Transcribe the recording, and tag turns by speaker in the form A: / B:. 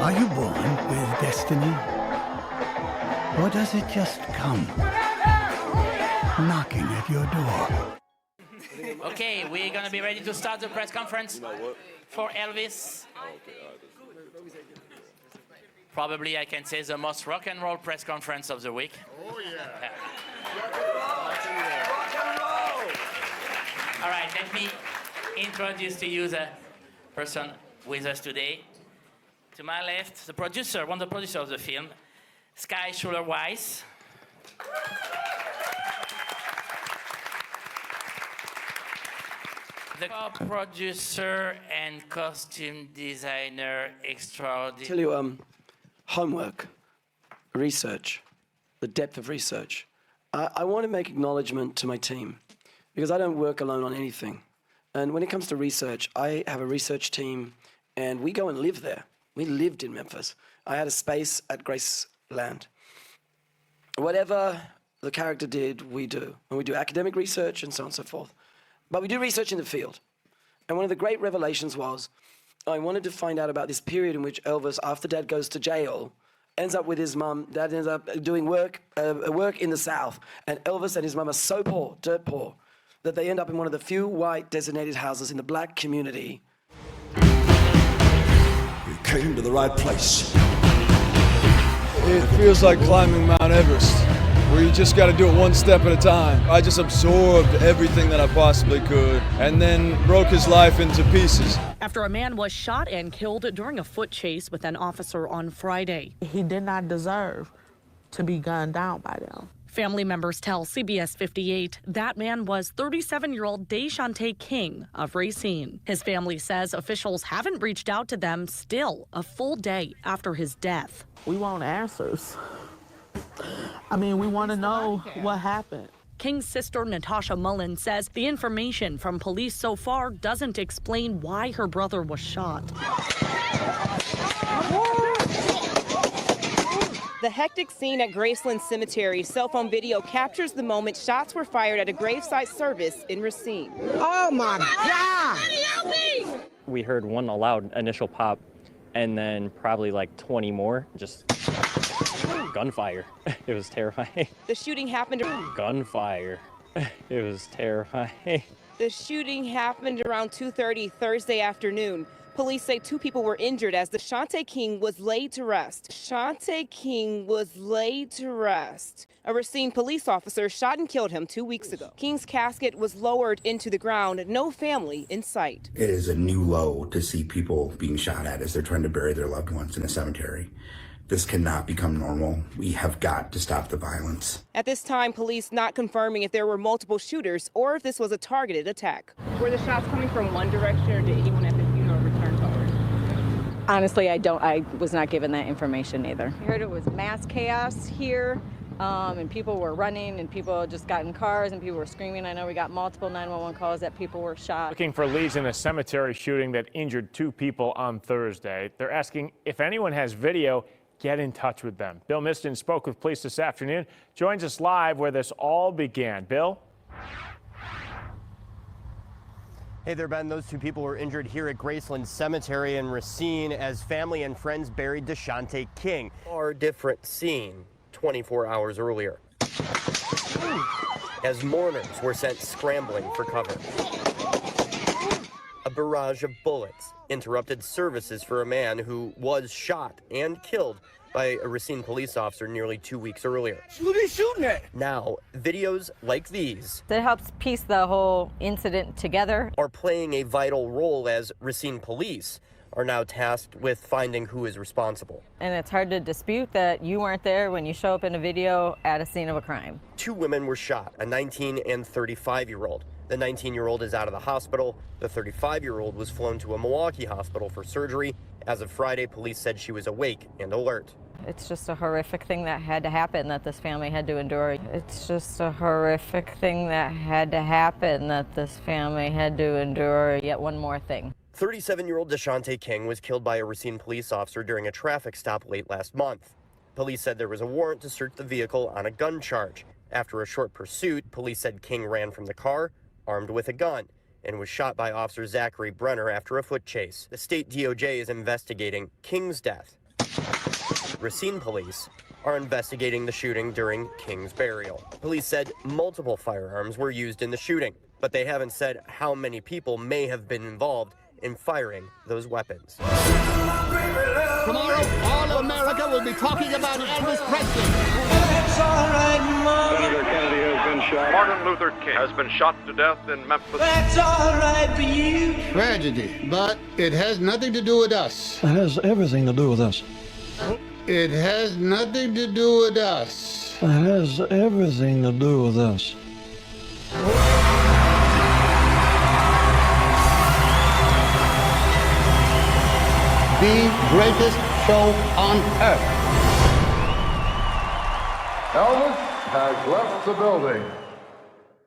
A: Are you born with destiny? Or does it just come knocking at your door?
B: Okay, we're gonna be ready to start the press conference for Elvis. Probably I can say the most rock and roll press conference of the week.
C: Oh yeah.
B: All right, let me introduce to you the person with us today. To my left, the producer, one of the producers of the film, Sky Schuler-Weiss. The co-producer and costume designer extraordinary.
D: Tell you, homework, research, the depth of research. I want to make acknowledgement to my team because I don't work alone on anything. And when it comes to research, I have a research team and we go and live there. We lived in Memphis. I had a space at Graceland. Whatever the character did, we do. And we do academic research and so on and so forth. But we do research in the field. And one of the great revelations was, I wanted to find out about this period in which Elvis, after Dad goes to jail, ends up with his mum. Dad ends up doing work in the South. And Elvis and his mum are so poor, dirt poor, that they end up in one of the few white designated houses in the black community.
E: You came to the right place.
F: It feels like climbing Mount Everest, where you just got to do it one step at a time. I just absorbed everything that I possibly could and then broke his life into pieces.
G: After a man was shot and killed during a foot chase with an officer on Friday.
H: He did not deserve to be gunned down by them.
G: Family members tell CBS 58 that man was 37-year-old Deshante King of Racine. His family says officials haven't reached out to them still a full day after his death.
H: We want answers. I mean, we want to know what happened.
G: King's sister Natasha Mullen says the information from police so far doesn't explain why her brother was shot.
I: The hectic scene at Graceland Cemetary cell phone video captures the moment shots were fired at a gravesite service in Racine.
J: Oh my God!
K: We heard one loud initial pop and then probably like 20 more, just gunfire. It was terrifying.
I: The shooting happened.
K: Gunfire. It was terrifying.
I: The shooting happened around 2:30 Thursday afternoon. Police say 2 people were injured as Deshante King was laid to rest. Deshante King was laid to rest. A Racine police officer shot and killed him 2 weeks ago. King's casket was lowered into the ground. No family in sight.
L: It is a new low to see people being shot at as they're trying to bury their loved ones in a cemetery. This cannot become normal. We have got to stop the violence.
I: At this time, police not confirming if there were multiple shooters or if this was a targeted attack. Were the shots coming from one direction or did anyone at the funeral return forward?
M: Honestly, I was not given that information either. I heard it was mass chaos here, and people were running, and people just got in cars, and people were screaming. I know we got multiple 911 calls that people were shot.
N: Looking for leads in a cemetery shooting that injured 2 people on Thursday. They're asking if anyone has video, get in touch with them. Bill Miston spoke with police this afternoon, joins us live where this all began. Bill?
O: Hey there, Ben. Those 2 people were injured here at Graceland Cemetery in Racine as family and friends buried Deshante King. Far different scene 24 hours earlier as mourners were sent scrambling for cover. A barrage of bullets interrupted services for a man who was shot and killed by a Racine police officer nearly 2 weeks earlier.
J: Who they shooting at?
O: Now, videos like these
M: That helps piece the whole incident together.
O: are playing a vital role as Racine police are now tasked with finding who is responsible.
M: And it's hard to dispute that you weren't there when you show up in a video at a scene of a crime.
O: 2 women were shot, a 19 and 35-year-old. The 19-year-old is out of the hospital. The 35-year-old was flown to a Milwaukee hospital for surgery. As of Friday, police said she was awake and alert.
M: It's just a horrific thing that had to happen that this family had to endure. It's just a horrific thing that had to happen that this family had to endure. Yet one more thing.
O: 37-year-old Deshante King was killed by a Racine police officer during a traffic stop late last month. Police said there was a warrant to search the vehicle on a gun charge. After a short pursuit, police said King ran from the car, armed with a gun, and was shot by Officer Zachary Brenner after a foot chase. The state DOJ is investigating King's death. Racine police are investigating the shooting during King's burial. Police said multiple firearms were used in the shooting, but they haven't said how many people may have been involved in firing those weapons.
J: Tomorrow, all of America will be talking about Elvis Presley.
C: Senator Kennedy has been shot. Martin Luther King has been shot to death in Memphis.
J: That's all right for you. Tragedy, but it has nothing to do with us.
A: It has everything to do with us.
J: It has nothing to do with us.
A: It has everything to do with us.
J: The greatest show on earth.
C: Elvis has left the building.